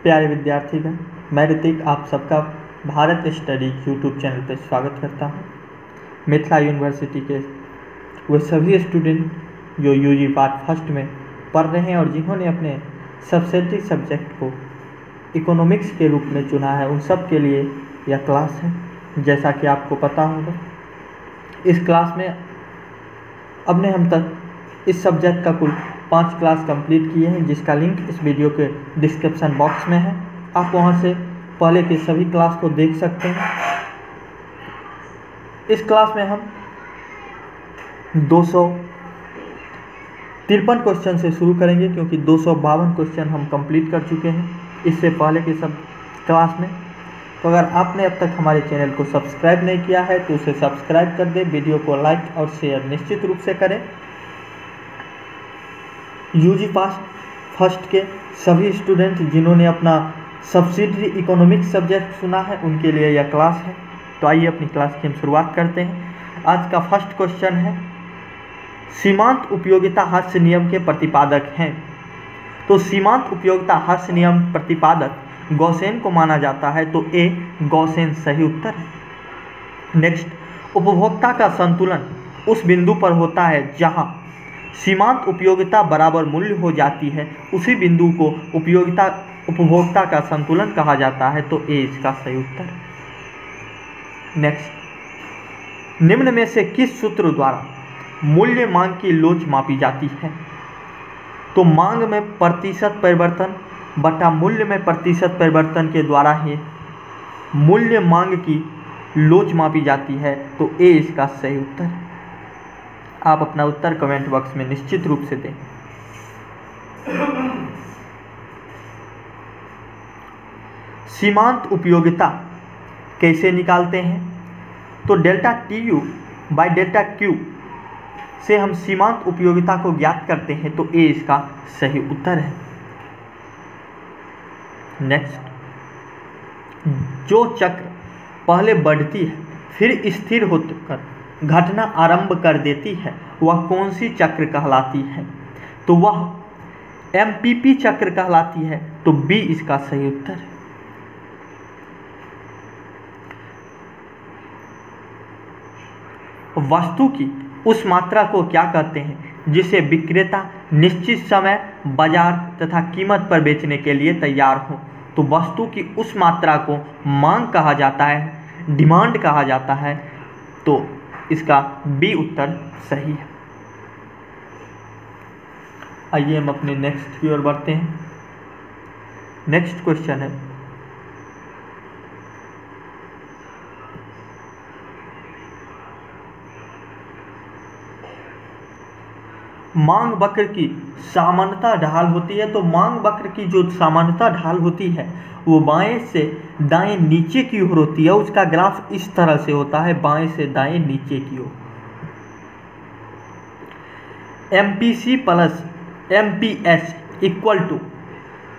प्यारे विद्यार्थीगण, मैं ऋतिक आप सबका भारत स्टडी यूट्यूब चैनल पर स्वागत करता हूं। मिथिला यूनिवर्सिटी के वे सभी स्टूडेंट जो यूजी पार्ट फर्स्ट में पढ़ रहे हैं और जिन्होंने अपने सबसेंट्रिक सब्जेक्ट को इकोनॉमिक्स के रूप में चुना है, उन सब के लिए यह क्लास है। जैसा कि आपको पता होगा, इस क्लास में अब हम तक इस सब्जेक्ट का कुल 5 क्लास कंप्लीट किए हैं, जिसका लिंक इस वीडियो के डिस्क्रिप्शन बॉक्स में है। आप वहां से पहले के सभी क्लास को देख सकते हैं। इस क्लास में हम 253 क्वेश्चन से शुरू करेंगे, क्योंकि 252 क्वेश्चन हम कंप्लीट कर चुके हैं इससे पहले के सब क्लास में। तो अगर आपने अब तक हमारे चैनल को सब्सक्राइब नहीं किया है तो उसे सब्सक्राइब कर दें, वीडियो को लाइक और शेयर निश्चित रूप से करें। यूजी पास फर्स्ट के सभी स्टूडेंट जिन्होंने अपना सब्सिडरी इकोनॉमिक्स सब्जेक्ट चुना है, उनके लिए यह क्लास है। तो आइए अपनी क्लास की हम शुरुआत करते हैं। आज का फर्स्ट क्वेश्चन है, सीमांत उपयोगिता ह्रास नियम के प्रतिपादक हैं। तो सीमांत उपयोगिता ह्रास नियम प्रतिपादक गॉसेन को माना जाता है, तो ए गॉसेन सही उत्तर है। नेक्स्ट, उपभोक्ता का संतुलन उस बिंदु पर होता है जहां सीमांत उपयोगिता बराबर मूल्य हो जाती है, उसी बिंदु को उपभोक्ता का संतुलन कहा जाता है, तो ए इसका सही उत्तर है। नेक्स्ट, निम्न में से किस सूत्र द्वारा मूल्य मांग की लोच मापी जाती है? तो मांग में प्रतिशत परिवर्तन बटा मूल्य में प्रतिशत परिवर्तन के द्वारा ही मूल्य मांग की लोच मापी जाती है, तो ए इसका सही उत्तर है। आप अपना उत्तर कमेंट बॉक्स में निश्चित रूप से दें। सीमांत उपयोगिता कैसे निकालते हैं? तो delta T U by delta Q से हम सीमांत उपयोगिता को ज्ञात करते हैं, तो ए इसका सही उत्तर है। नेक्स्ट, जो चक्र पहले बढ़ती है फिर स्थिर होकर घटना आरंभ कर देती है, वह कौन सी चक्र कहलाती है? तो वह एमपीपी चक्र कहलाती है, तो बी इसका सही उत्तर है। वस्तु की उस मात्रा को क्या कहते हैं जिसे विक्रेता निश्चित समय, बाजार तथा कीमत पर बेचने के लिए तैयार हो? तो वस्तु की उस मात्रा को मांग कहा जाता है, डिमांड कहा जाता है, तो इसका बी उत्तर सही है। आइए हम अपने नेक्स्ट की ओर बढ़ते हैं। नेक्स्ट क्वेश्चन है, मांग वक्र की सामान्यता ढाल होती है। तो मांग वक्र की जो सामान्यता ढाल होती है वो बाएं से दाएं नीचे की ओर होती है। उसका ग्राफ इस तरह से होता है, बाएं से दाएं नीचे की ओर। MPC plus MPS equal to,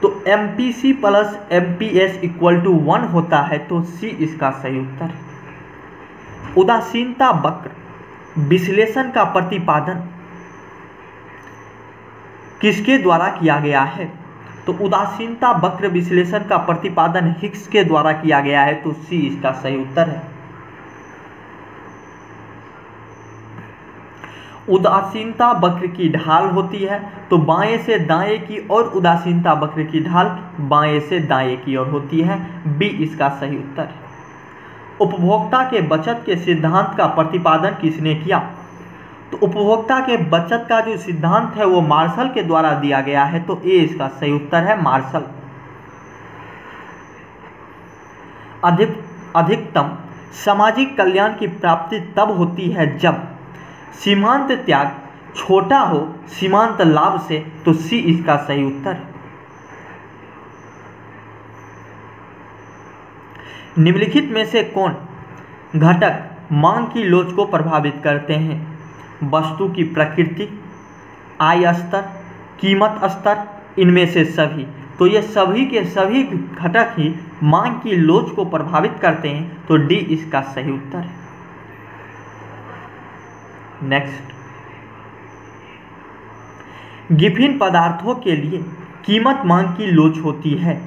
तो MPC plus MPS equal to 1 होता है, तो सी इसका सही उत्तर है। उदासीनता वक्र विश्लेषण का प्रतिपादन किसके द्वारा किया गया है? तो उदासीनता वक्र विश्लेषण का प्रतिपादन हिग्स के द्वारा किया गया है, तो सी इसका सही उत्तर है। उदासीनता वक्र की ढाल होती है, तो बाएं से दाएं की ओर उदासीनता वक्र की ढाल बाएं से दाएं की ओर होती है, बी इसका सही उत्तर है। उपभोक्ता के बचत के सिद्धांत का प्रतिपादन किसने किया? तो उपभोक्ता के बचत का जो सिद्धांत है वो मार्शल के द्वारा दिया गया है, तो ए इसका सही उत्तर है, मार्शल। अधिकतम सामाजिक कल्याण की प्राप्ति तब होती है जब सीमांत त्याग छोटा हो सीमांत लाभ से, तो सी इसका सही उत्तर है। निम्नलिखित में से कौन घटक मांग की लोच को प्रभावित करते हैं? वस्तु की प्रकृति, आय स्तर, कीमत स्तर, इनमें से सभी। तो ये सभी के सभी घटक ही मांग की लोच को प्रभावित करते हैं, तो डी इसका सही उत्तर है। नेक्स्ट, विभिन्न पदार्थों के लिए कीमत मांग की लोच होती है।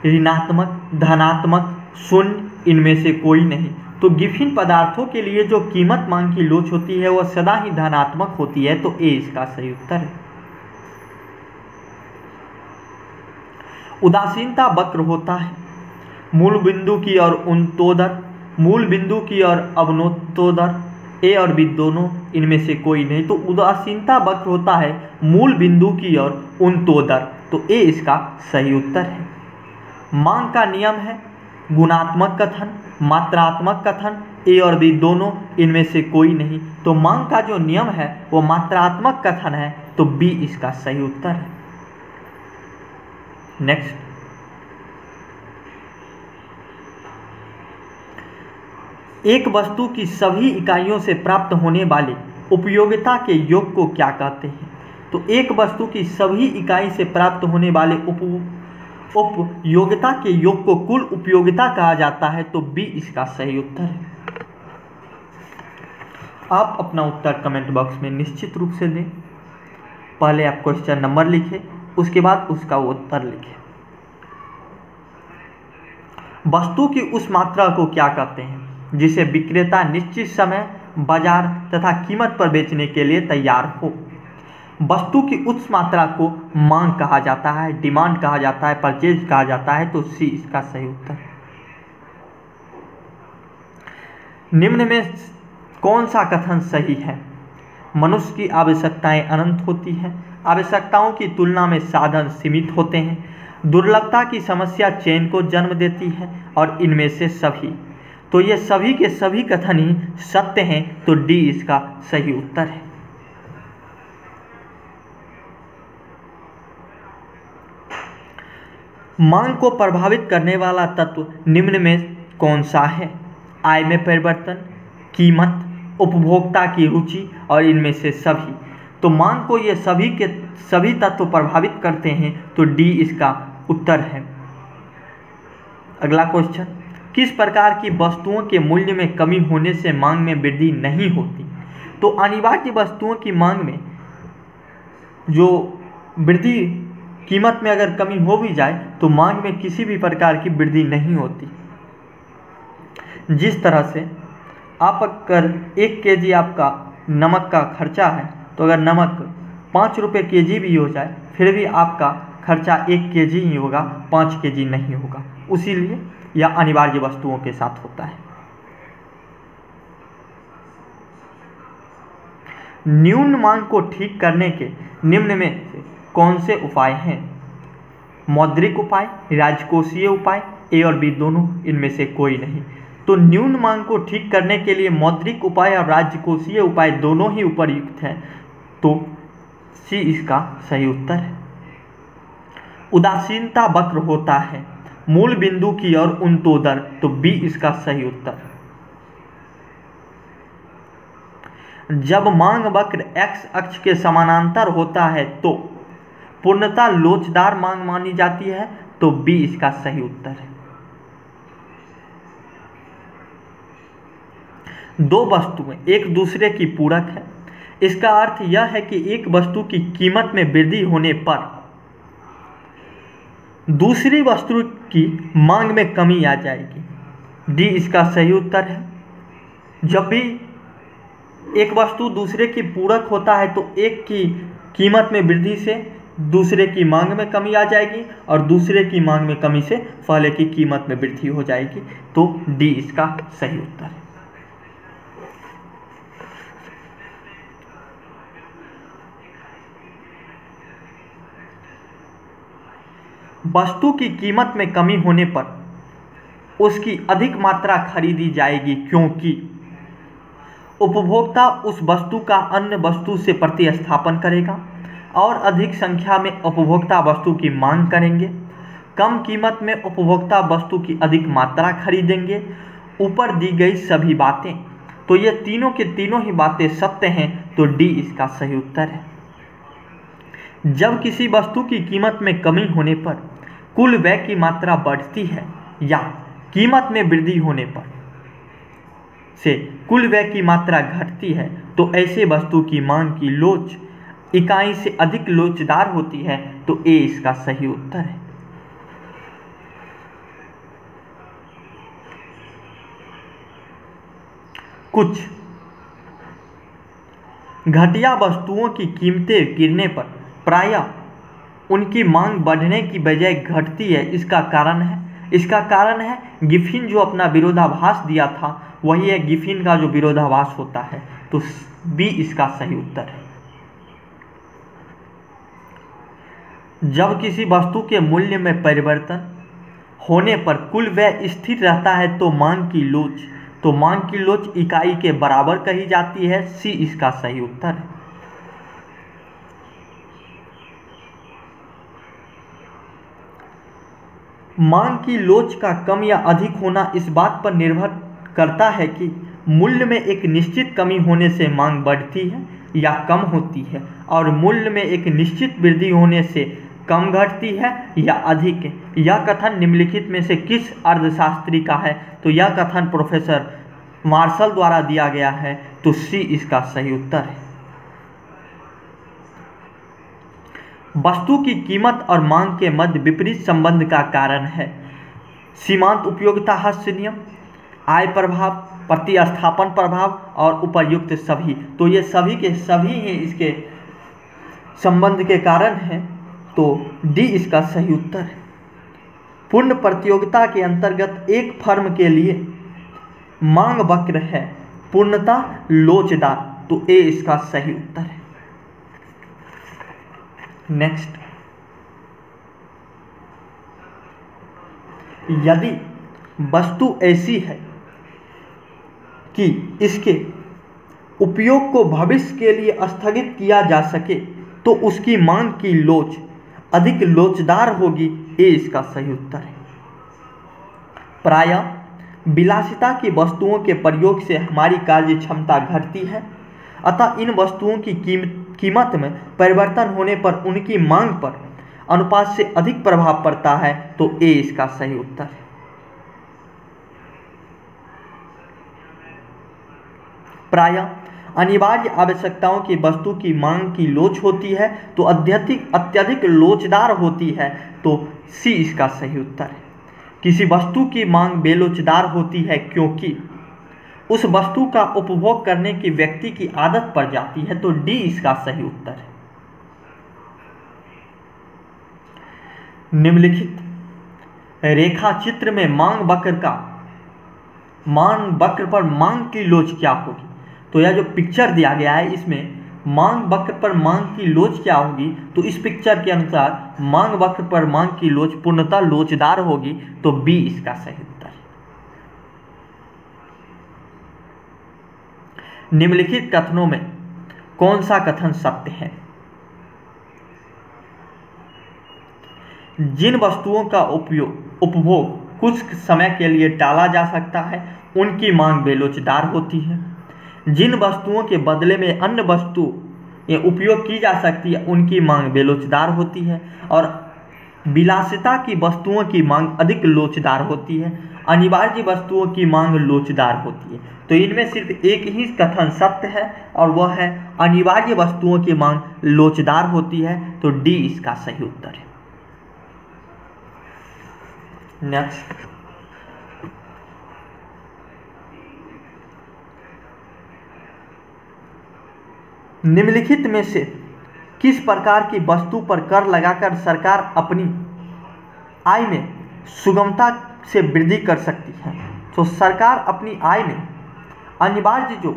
ऋणात्मक, धनात्मक, शून्य, इनमें से कोई नहीं। तो गिफिन पदार्थों के लिए जो कीमत मांग की लोच होती है वह सदा ही धनात्मक होती है, तो ए इसका सही उत्तर है। उदासीनता वक्र होता है मूल बिंदु की ओर उन्नतोदर, मूल बिंदु की ओर अवनतोदर, ए और बी दोनों, इनमें से कोई नहीं। तो उदासीनता वक्र होता है मूल बिंदु की ओर उन्नतोदर, तो ए इसका सही उत्तर है। मांग का नियम है गुणात्मक कथन, मात्रात्मक कथन, ए और बी दोनों, इनमें से कोई नहीं। तो मांग का जो नियम है वो मात्रात्मक कथन है, तो बी इसका सही उत्तर है। नेक्स्ट, एक वस्तु की सभी इकाइयों से प्राप्त होने वाले उपयोगिता के योग को क्या कहते हैं? तो एक वस्तु की सभी इकाई से प्राप्त होने वाले उपयोगिता के योग को कुल उपयोगिता कहा जाता है, तो बी इसका सही उत्तर है। आप अपना उत्तर कमेंट बॉक्स में निश्चित रूप से दें। पहले आप क्वेश्चन नंबर लिखें, उसके बाद उसका उत्तर लिखें। वस्तु की उस मात्रा को क्या कहते हैं जिसे विक्रेता निश्चित समय, बाजार तथा कीमत पर बेचने के लिए तैयार हो? वस्तु की उस मात्रा को मांग कहा जाता है, डिमांड कहा जाता है, परचेज कहा जाता है, तो सी इसका सही उत्तर है। निम्न में कौन सा कथन सही है? मनुष्य की आवश्यकताएं अनंत होती हैं, आवश्यकताओं की तुलना में साधन सीमित होते हैं, दुर्लभता की समस्या चैन को जन्म देती है, और इनमें से सभी, तो ये सभी के सभी कथन ही सत्य हैं, तो डी इसका सही उत्तर है। मांग को प्रभावित करने वाला तत्व निम्न में कौन सा है? आय में परिवर्तन, कीमत, उपभोक्ता की रुचि, और इनमें से सभी। तो मांग को ये सभी के सभी तत्व प्रभावित करते हैं, तो डी इसका उत्तर है। अगला क्वेश्चन, किस प्रकार की वस्तुओं के मूल्य में कमी होने से मांग में वृद्धि नहीं होती? तो अनिवार्य वस्तुओं की मांग में जो वृद्धि, कीमत में अगर कमी हो भी जाए तो मांग में किसी भी प्रकार की वृद्धि नहीं होती। जिस तरह से आप अगर 1 केजी आपका नमक का खर्चा है, तो अगर नमक 5 रुपये केजी भी हो जाए फिर भी आपका खर्चा 1 केजी ही होगा, 5 केजी नहीं होगा। उसीलिए यह अनिवार्य वस्तुओं के साथ होता है। न्यून मांग को ठीक करने के निम्न में से कौन से उपाय हैं? मौद्रिक उपाय, राजकोषीय उपाय, ए और बी दोनों, इनमें से कोई नहीं। तो न्यून मांग को ठीक करने के लिए मौद्रिक उपाय और राजकोषीय उपाय दोनों ही उपयुक्त हैं, तो सी इसका सही उत्तर है। उदासीनता वक्र होता है मूल बिंदु की ओर उन्नतोदर, तो बी इसका सही उत्तर। जब मांग वक्र एक्स अक्ष के समानांतर होता है तो पूर्णतः लोचदार मांग मानी जाती है, तो बी इसका सही उत्तर है। दो वस्तुएं एक दूसरे की पूरक है, इसका अर्थ यह है कि एक वस्तु की कीमत में वृद्धि होने पर दूसरी वस्तु की मांग में कमी आ जाएगी, डी इसका सही उत्तर है। जब भी एक वस्तु दूसरे की पूरक होता है तो एक की कीमत में वृद्धि से दूसरे की मांग में कमी आ जाएगी, और दूसरे की मांग में कमी से पहले की कीमत में वृद्धि हो जाएगी, तो डी इसका सही उत्तर है। वस्तु की कीमत में कमी होने पर उसकी अधिक मात्रा खरीदी जाएगी, क्योंकि उपभोक्ता उस वस्तु का अन्य वस्तु से प्रतिस्थापन करेगा और अधिक संख्या में उपभोक्ता वस्तु की मांग करेंगे। कम कीमत में उपभोक्ता वस्तु की अधिक मात्रा खरीदेंगे। ऊपर दी गई सभी बातें, तो ये तीनों के तीनों ही बातें सत्य हैं, तो डी इसका सही उत्तर है। जब किसी वस्तु की कीमत में कमी होने पर कुल व्यय की मात्रा बढ़ती है या कीमत में वृद्धि होने पर से कुल व्यय की मात्रा घटती है, तो ऐसे वस्तु की मांग की लोच इकाई से अधिक लोचदार होती है, तो ए इसका सही उत्तर है। कुछ घटिया वस्तुओं की कीमतें गिरने पर प्रायः उनकी मांग बढ़ने की बजाय घटती है। इसका कारण है गिफिन जो अपना विरोधाभास दिया था वही है गिफिन का जो विरोधाभास होता है। तो बी इसका सही उत्तर है। जब किसी वस्तु के मूल्य में परिवर्तन होने पर कुल व्यय स्थिर रहता है तो मांग की लोच इकाई के बराबर कही जाती है। सी इसका सही उत्तर है। मांग की लोच का कम या अधिक होना इस बात पर निर्भर करता है कि मूल्य में एक निश्चित कमी होने से मांग बढ़ती है या कम होती है और मूल्य में एक निश्चित वृद्धि होने से कम घटती है या अधिक है। यह कथन निम्नलिखित में से किस अर्थशास्त्री का है? तो यह कथन प्रोफेसर मार्शल द्वारा दिया गया है। तो सी इसका सही उत्तर है। वस्तु की कीमत और मांग के मध्य विपरीत संबंध का कारण है सीमांत उपयोगिता ह्रास नियम, आय प्रभाव, प्रतिस्थापन प्रभाव और उपर्युक्त सभी। तो ये सभी के सभी ही इसके संबंध के कारण हैं। तो डी इसका सही उत्तर है। पूर्ण प्रतियोगिता के अंतर्गत एक फर्म के लिए मांग वक्र है पूर्णता लोचदार। तो ए इसका सही उत्तर है। नेक्स्ट, यदि वस्तु ऐसी है कि इसके उपयोग को भविष्य के लिए स्थगित किया जा सके तो उसकी मांग की लोच अधिक लोचदार होगी। ए इसका सही उत्तर है। प्रायः विलासिता की वस्तुओं के प्रयोग से हमारी कार्य क्षमता घटती है, अतः इन वस्तुओं की कीमत में परिवर्तन होने पर उनकी मांग पर अनुपात से अधिक प्रभाव पड़ता है। तो ए इसका सही उत्तर है। प्रायः अनिवार्य आवश्यकताओं की वस्तु की मांग की लोच होती है तो अत्यधिक लोचदार होती है। तो सी इसका सही उत्तर है। किसी वस्तु की मांग बेलोचदार होती है क्योंकि उस वस्तु का उपभोग करने की व्यक्ति की आदत पड़ जाती है। तो डी इसका सही उत्तर है। निम्नलिखित रेखा चित्र में मांग वक्र पर मांग की लोच क्या होगी? तो यह जो पिक्चर दिया गया है इसमें मांग वक्र पर मांग की लोच क्या होगी? तो इस पिक्चर के अनुसार मांग वक्र पर मांग की लोच पूर्णतः लोचदार होगी। तो बी इसका सही उत्तर है। निम्नलिखित कथनों में कौन सा कथन सत्य है? जिन वस्तुओं का उपभोग कुछ समय के लिए टाला जा सकता है उनकी मांग बेलोचदार होती है। जिन वस्तुओं के बदले में अन्य वस्तु उपयोग की जा सकती है उनकी मांग बेलोचदार होती है और विलासिता की वस्तुओं की मांग अधिक लोचदार होती है। अनिवार्य वस्तुओं की मांग लोचदार होती है। तो इनमें सिर्फ एक ही कथन सत्य है और वह है अनिवार्य वस्तुओं की मांग लोचदार होती है। तो डी इसका सही उत्तर है। नेक्स्ट, निम्नलिखित में से किस प्रकार की वस्तु पर कर लगाकर सरकार अपनी आय में सुगमता से वृद्धि कर सकती है? तो सरकार अपनी आय में अनिवार्य जो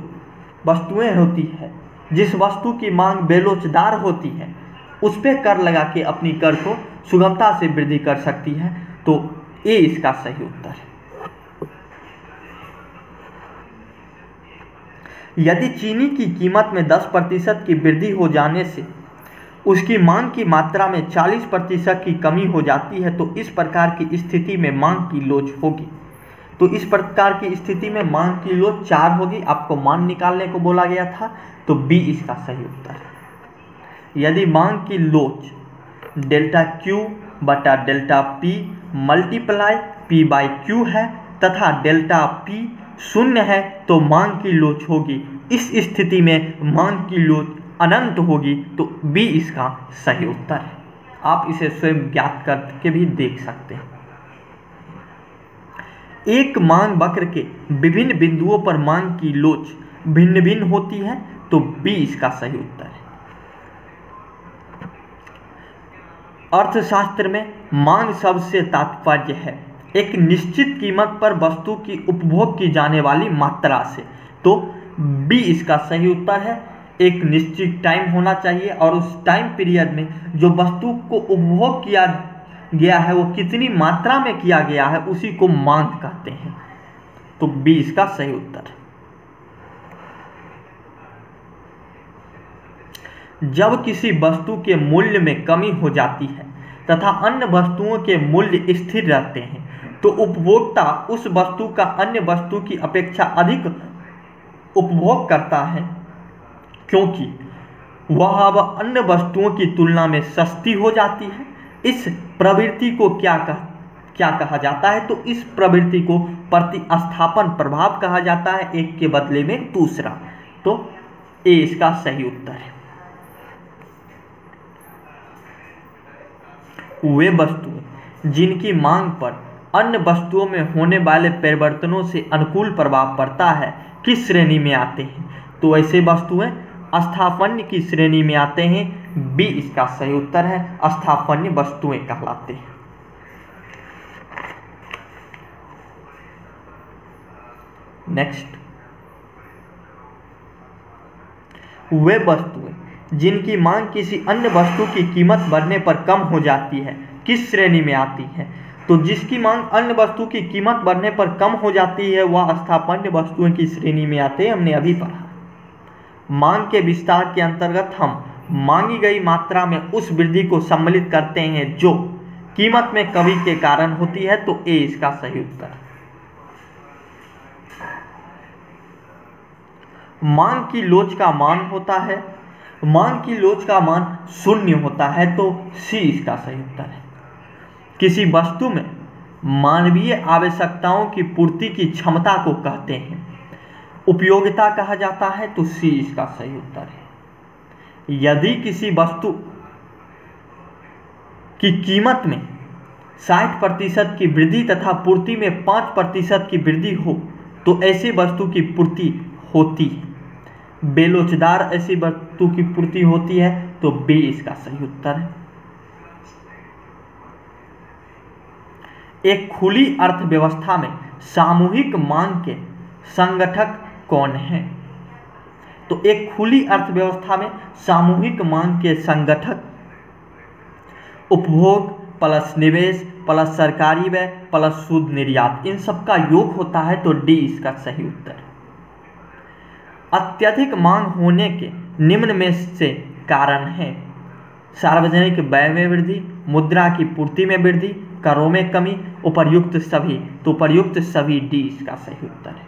वस्तुएं होती है, जिस वस्तु की मांग बेलोचदार होती है, उस पर कर लगा के अपनी कर को सुगमता से वृद्धि कर सकती है। तो ए इसका सही उत्तर है। यदि चीनी की कीमत में 10% की वृद्धि हो जाने से उसकी मांग की मात्रा में 40% की कमी हो जाती है तो इस प्रकार की स्थिति में मांग की लोच होगी। तो इस प्रकार की स्थिति में मांग की लोच 4 होगी। आपको मान निकालने को बोला गया था। तो बी इसका सही उत्तर है। यदि मांग की लोच डेल्टा क्यू बटा delta P multiply P by Q है तथा डेल्टा पी 0 है तो मांग की लोच होगी। इस स्थिति में मांग की लोच अनंत होगी। तो बी इसका सही उत्तर है। आप इसे स्वयं ज्ञात करके भी देख सकते हैं। एक मांग वक्र के विभिन्न बिंदुओं पर मांग की लोच भिन्न भिन्न होती है, तो बी इसका सही उत्तर है। अर्थशास्त्र में मांग शब्द से तात्पर्य है एक निश्चित कीमत पर वस्तु की उपभोग की जाने वाली मात्रा से, तो बी इसका सही उत्तर है। एक निश्चित टाइम होना चाहिए और उस टाइम पीरियड में जो वस्तु को उपभोग किया गया है वो कितनी मात्रा में किया गया है उसी को मांग कहते हैं, तो बी इसका सही उत्तर है। जब किसी वस्तु के मूल्य में कमी हो जाती है तथा अन्य वस्तुओं के मूल्य स्थिर रहते हैं, तो उपभोक्ता उस वस्तु का अन्य वस्तु की अपेक्षा अधिक उपभोग करता है, क्योंकि वह अब अन्य वस्तुओं की तुलना में सस्ती हो जाती है। इस प्रवृत्ति को क्या कहा जाता है? तो इस प्रवृत्ति को प्रतिस्थापन प्रभाव कहा जाता है, एक के बदले में दूसरा, तो ए इसका सही उत्तर है। वे वस्तुएं जिनकी मांग पर अन्य वस्तुओं में होने वाले परिवर्तनों से अनुकूल प्रभाव पड़ता है किस श्रेणी में आते हैं? तो ऐसे वस्तुएं अस्थापन्य की श्रेणी में आते हैं, बी इसका सही उत्तर है। अस्थापन्य वस्तुएं कहलाते हैं। नेक्स्ट, वे वस्तुएं जिनकी मांग किसी अन्य वस्तु की कीमत बढ़ने पर कम हो जाती है किस श्रेणी में आती है? तो जिसकी मांग अन्य वस्तु की कीमत बढ़ने पर कम हो जाती है वह अस्थापन्य वस्तुओं की श्रेणी में आते हैं, हमने अभी पढ़ा। मांग के विस्तार के अंतर्गत हम मांगी गई मात्रा में उस वृद्धि को सम्मिलित करते हैं जो कीमत में कमी के कारण होती है, तो ए इसका सही उत्तर। मांग की लोच का मान होता है, मांग की लोच का मान शून्य होता है, तो सी इसका सही उत्तर है। किसी वस्तु में मानवीय आवश्यकताओं की पूर्ति की क्षमता को कहते हैं, उपयोगिता कहा जाता है, तो सी इसका सही उत्तर है। यदि किसी वस्तु की कीमत में 60% की वृद्धि तथा पूर्ति में 5% की वृद्धि हो तो ऐसी वस्तु की पूर्ति होती है, बेलोचदार ऐसी वस्तु की पूर्ति होती है, तो बी इसका सही उत्तर है। एक खुली अर्थव्यवस्था में सामूहिक मांग के संगठक कौन है? तो एक खुली अर्थव्यवस्था में सामूहिक मांग के संगठक उपभोग प्लस निवेश प्लस सरकारी व्यय प्लस शुद्ध निर्यात, इन सब का योग होता है, तो डी इसका सही उत्तर है। अत्यधिक मांग होने के निम्न में से कारण है सार्वजनिक व्यय में वृद्धि, मुद्रा की पूर्ति में वृद्धि, करों में कमी, उपर्युक्त सभी, तो उपर्युक्त सभी डी इसका सही उत्तर है।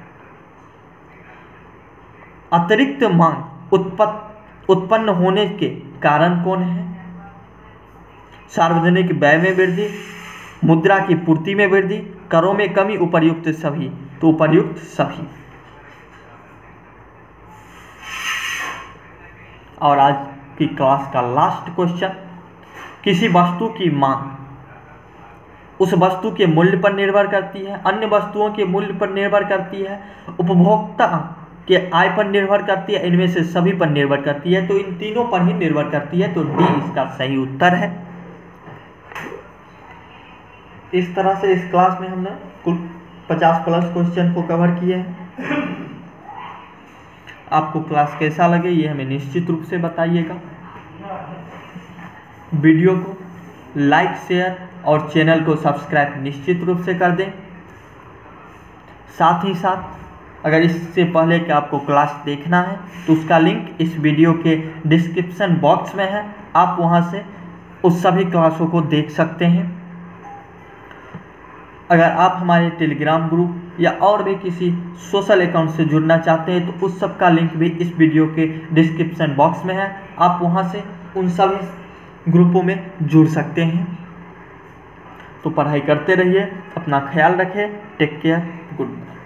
अतिरिक्त मांग उत्पन्न होने के कारण कौन है? सार्वजनिक व्यय में वृद्धि, मुद्रा की पूर्ति में वृद्धि, करों में कमी, उपर्युक्त सभी, तो उपर्युक्त सभी। और आज की क्लास का लास्ट क्वेश्चन, किसी वस्तु की मांग उस वस्तु के मूल्य पर निर्भर करती है, अन्य वस्तुओं के मूल्य पर निर्भर करती है, उपभोक्ता के आय पर निर्भर करती है, इनमें से सभी पर निर्भर करती है, तो इन तीनों पर ही निर्भर करती है, तो डी इसका सही उत्तर है। इस तरह से इस क्लास में हमने कुल 50+ क्वेश्चन को कवर किए हैं। आपको क्लास कैसा लगे ये हमें निश्चित रूप से बताइएगा। वीडियो को लाइक शेयर और चैनल को सब्सक्राइब निश्चित रूप से कर दें। साथ ही साथ अगर इससे पहले कि आपको क्लास देखना है तो उसका लिंक इस वीडियो के डिस्क्रिप्शन बॉक्स में है, आप वहां से उस सभी क्लासों को देख सकते हैं। अगर आप हमारे टेलीग्राम ग्रुप या और भी किसी सोशल अकाउंट से जुड़ना चाहते हैं तो उस सब का लिंक भी इस वीडियो के डिस्क्रिप्शन बॉक्स में है, आप वहां से उन सभी ग्रुपों में जुड़ सकते हैं। तो पढ़ाई करते रहिए, अपना ख्याल रखें, टेक केयर, गुड बाय।